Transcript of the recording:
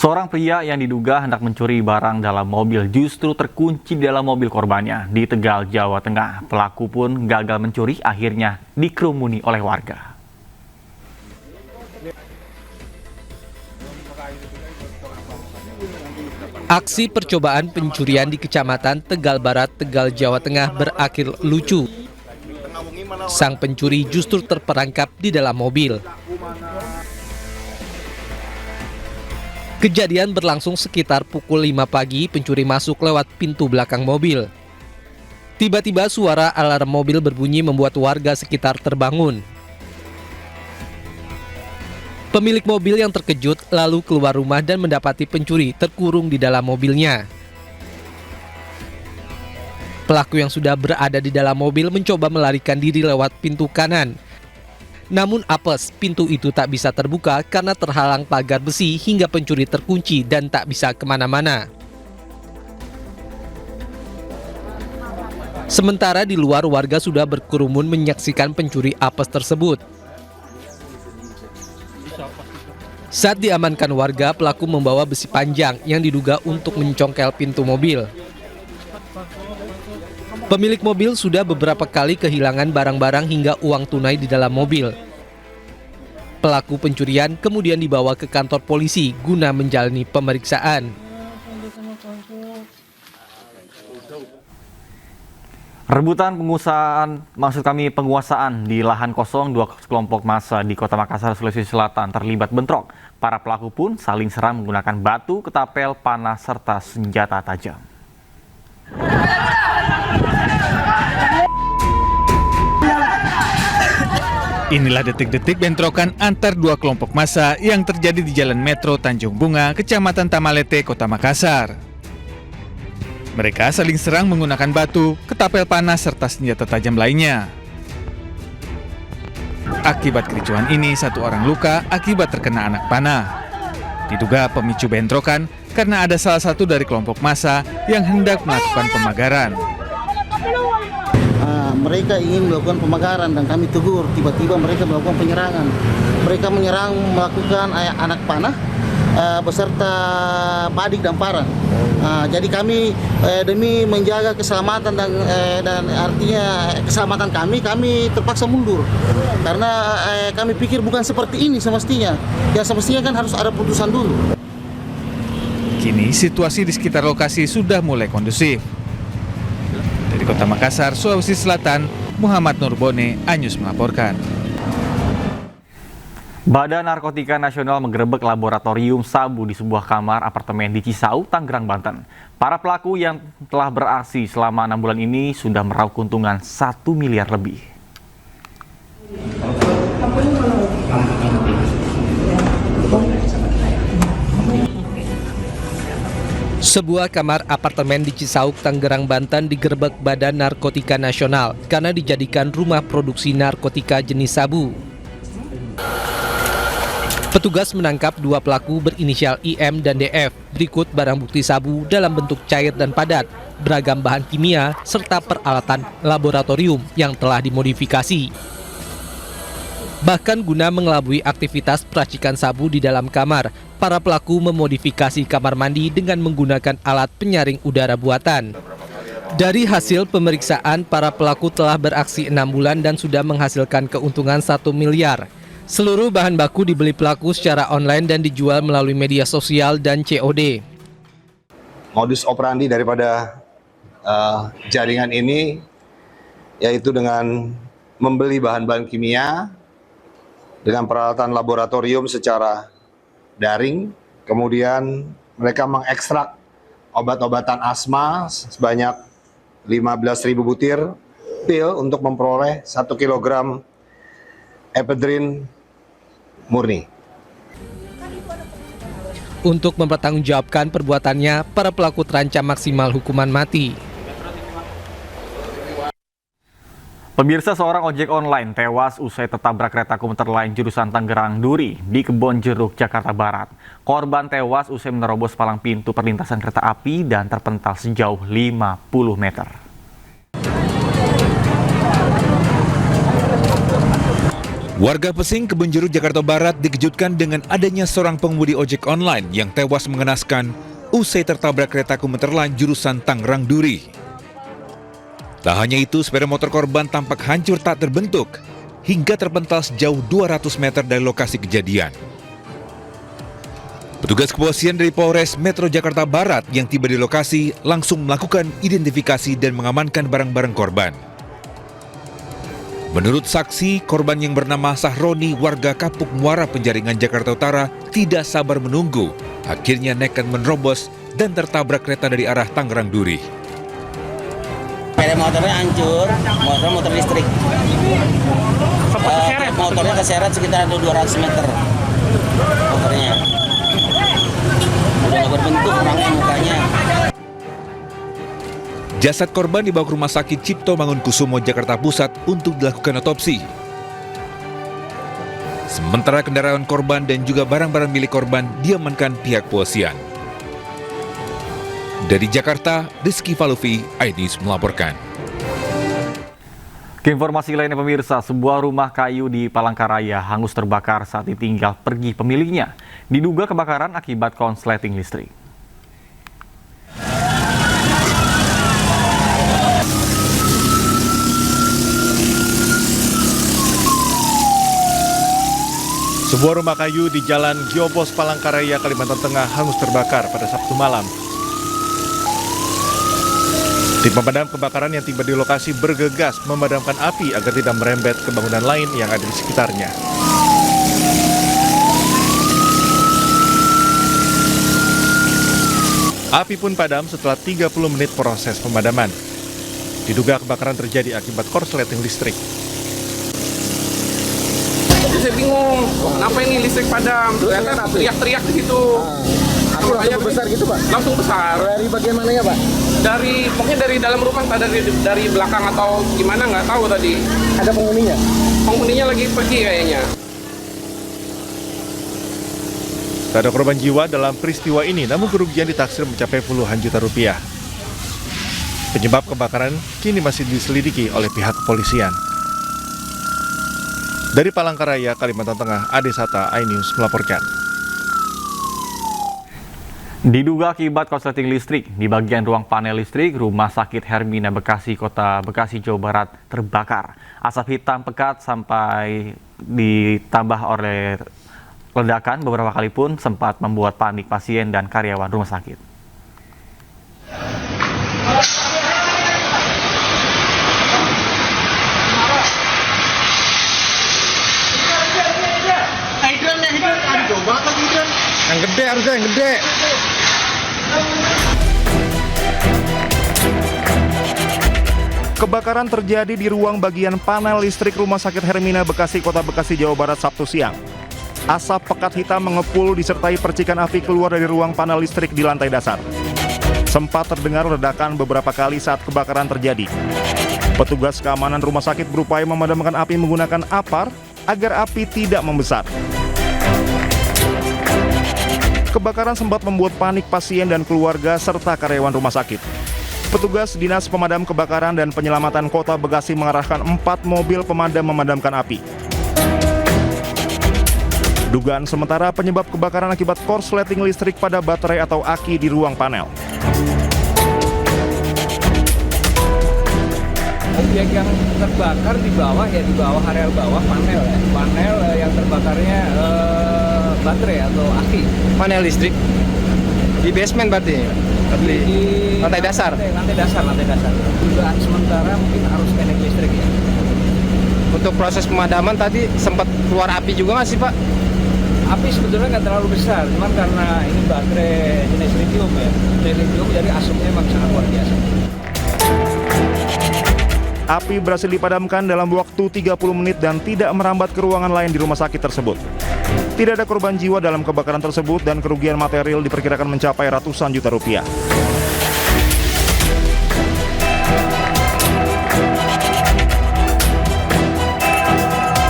Seorang pria yang diduga hendak mencuri barang dalam mobil justru terkunci di dalam mobil korbannya di Tegal, Jawa Tengah. Pelaku pun gagal mencuri, akhirnya dikerumuni oleh warga. Aksi percobaan pencurian di Kecamatan Tegal Barat, Tegal, Jawa Tengah berakhir lucu. Sang pencuri justru terperangkap di dalam mobil. Kejadian berlangsung sekitar pukul 5 pagi, pencuri masuk lewat pintu belakang mobil. Tiba-tiba suara alarm mobil berbunyi membuat warga sekitar terbangun. Pemilik mobil yang terkejut lalu keluar rumah dan mendapati pencuri terkurung di dalam mobilnya. Pelaku yang sudah berada di dalam mobil mencoba melarikan diri lewat pintu kanan. Namun apes, pintu itu tak bisa terbuka karena terhalang pagar besi hingga pencuri terkunci dan tak bisa kemana-mana. Sementara di luar, warga sudah berkerumun menyaksikan pencuri apes tersebut. Saat diamankan warga, pelaku membawa besi panjang yang diduga untuk mencongkel pintu mobil. Pemilik mobil sudah beberapa kali kehilangan barang-barang hingga uang tunai di dalam mobil. Pelaku pencurian kemudian dibawa ke kantor polisi guna menjalani pemeriksaan. Rebutan penguasaan di lahan kosong dua kelompok massa di Kota Makassar, Sulawesi Selatan terlibat bentrok. Para pelaku pun saling serang menggunakan batu, ketapel, panah, serta senjata tajam. Inilah detik-detik bentrokan antar dua kelompok massa yang terjadi di Jalan Metro Tanjung Bunga, Kecamatan Tamalete, Kota Makassar. Mereka saling serang menggunakan batu, ketapel panas, serta senjata tajam lainnya. Akibat kericuhan ini, satu orang luka akibat terkena anak panah. Diduga pemicu bentrokan karena ada salah satu dari kelompok massa yang hendak melakukan pemagaran. Mereka ingin melakukan pemagaran dan kami tegur, tiba-tiba mereka melakukan penyerangan. Mereka menyerang melakukan anak panah beserta badik dan parang. Jadi kami demi menjaga keselamatan dan artinya keselamatan kami terpaksa mundur. Karena kami pikir bukan seperti ini semestinya. Yang semestinya kan harus ada putusan dulu. Kini situasi di sekitar lokasi sudah mulai kondusif. Dari Kota Makassar, Sulawesi Selatan, Muhammad Nurbone, Anyus melaporkan. Badan Narkotika Nasional menggerebek laboratorium sabu di sebuah kamar apartemen di Cisau, Tangerang, Banten. Para pelaku yang telah beraksi selama 6 bulan ini sudah meraup keuntungan 1 miliar lebih. Sebuah kamar apartemen di Cisauk, Tangerang, Banten digerebek Badan Narkotika Nasional karena dijadikan rumah produksi narkotika jenis sabu. Petugas menangkap dua pelaku berinisial IM dan DF. Berikut barang bukti sabu dalam bentuk cair dan padat, beragam bahan kimia, serta peralatan laboratorium yang telah dimodifikasi. Bahkan guna mengelabui aktivitas peracikan sabu di dalam kamar, para pelaku memodifikasi kamar mandi dengan menggunakan alat penyaring udara buatan. Dari hasil pemeriksaan, para pelaku telah beraksi 6 bulan dan sudah menghasilkan keuntungan 1 miliar. Seluruh bahan baku dibeli pelaku secara online dan dijual melalui media sosial dan COD. Modus operandi daripada jaringan ini yaitu dengan membeli bahan-bahan kimia dengan peralatan laboratorium secara daring, kemudian mereka mengekstrak obat-obatan asma sebanyak 15.000 butir pil untuk memperoleh 1 kg epedrin murni. Untuk mempertanggungjawabkan perbuatannya, para pelaku terancam maksimal hukuman mati. Pemirsa, seorang ojek online tewas usai tertabrak kereta komuter lain jurusan Tangerang Duri di Kebonjeruk, Jakarta Barat. Korban tewas usai menerobos palang pintu perlintasan kereta api dan terpental sejauh 50 meter. Warga Pesing, Kebonjeruk, Jakarta Barat dikejutkan dengan adanya seorang pengemudi ojek online yang tewas mengenaskan usai tertabrak kereta komuter lain jurusan Tangerang Duri. Tak hanya itu, sepeda motor korban tampak hancur tak terbentuk hingga terpental sejauh 200 meter dari lokasi kejadian. Petugas kepolisian dari Polres Metro Jakarta Barat yang tiba di lokasi langsung melakukan identifikasi dan mengamankan barang-barang korban. Menurut saksi, korban yang bernama Sahroni, warga Kapuk Muara, Penjaringan, Jakarta Utara, tidak sabar menunggu. Akhirnya nekat menerobos dan tertabrak kereta dari arah Tangerang Duri. Sepeda motornya hancur, motor listrik. Motornya keseret sekitar 200 meter. Motornya udah berbentuk orangnya mukanya. Jasad korban dibawa ke Rumah Sakit Cipto Mangunkusumo, Jakarta Pusat untuk dilakukan otopsi. Sementara kendaraan korban dan juga barang-barang milik korban diamankan pihak kepolisian. Dari Jakarta, Rizky Falufi, iNews melaporkan. Ke informasi lainnya pemirsa, sebuah rumah kayu di Palangkaraya hangus terbakar saat ditinggal pergi pemiliknya. Diduga kebakaran akibat konsleting listrik. Sebuah rumah kayu di Jalan Giopos, Palangkaraya, Kalimantan Tengah hangus terbakar pada Sabtu malam. Tim pemadam kebakaran yang tiba di lokasi bergegas memadamkan api agar tidak merembet ke bangunan lain yang ada di sekitarnya. Api pun padam setelah 30 menit proses pemadaman. Diduga kebakaran terjadi akibat korsleting listrik. Jadi saya bingung, kenapa ini listrik padam? Ternyata teriak-teriak di situ. Api besar gitu, Pak? Langsung besar. Dari bagian mana ya, Pak? Mungkin dari dalam rumah, dari belakang atau gimana nggak tahu tadi. Ada penghuninya? Penghuninya lagi pergi kayaknya. Tak ada korban jiwa dalam peristiwa ini, namun kerugian ditaksir mencapai puluhan juta rupiah. Penyebab kebakaran kini masih diselidiki oleh pihak kepolisian. Dari Palangkaraya, Kalimantan Tengah, Ade Sata, iNews melaporkan. Diduga akibat korsleting listrik di bagian ruang panel listrik Rumah Sakit Hermina Bekasi, Kota Bekasi, Jawa Barat terbakar. Asap hitam pekat sampai ditambah oleh ledakan beberapa kali pun sempat membuat panik pasien dan karyawan rumah sakit. Yang gede harusnya, yang gede. Kebakaran terjadi di ruang bagian panel listrik Rumah Sakit Hermina Bekasi, Kota Bekasi, Jawa Barat, Sabtu siang. Asap pekat hitam mengepul disertai percikan api keluar dari ruang panel listrik di lantai dasar. Sempat terdengar ledakan beberapa kali saat kebakaran terjadi. Petugas keamanan rumah sakit berupaya memadamkan api menggunakan apar agar api tidak membesar. Kebakaran sempat membuat panik pasien dan keluarga serta karyawan rumah sakit. Petugas Dinas Pemadam Kebakaran dan Penyelamatan Kota Bekasi mengerahkan 4 mobil pemadam memadamkan api. Dugaan sementara penyebab kebakaran akibat korsleting listrik pada baterai atau aki di ruang panel. Objek yang terbakar di bawah areal bawah panel yang terbakarnya baterai atau aki. Panel listrik di basement berarti di lantai dasar. Lantai dasar. Dugaan sementara mungkin arus pendek listrik ya. Untuk proses pemadaman tadi sempat keluar api juga nggak sih, Pak? Api sebetulnya nggak terlalu besar, cuman karena ini baterai jenis lithium ya. Lithium jadi asapnya memang sangat luar biasa. Api berhasil dipadamkan dalam waktu 30 menit dan tidak merambat ke ruangan lain di rumah sakit tersebut. Tidak ada korban jiwa dalam kebakaran tersebut dan kerugian material diperkirakan mencapai ratusan juta rupiah.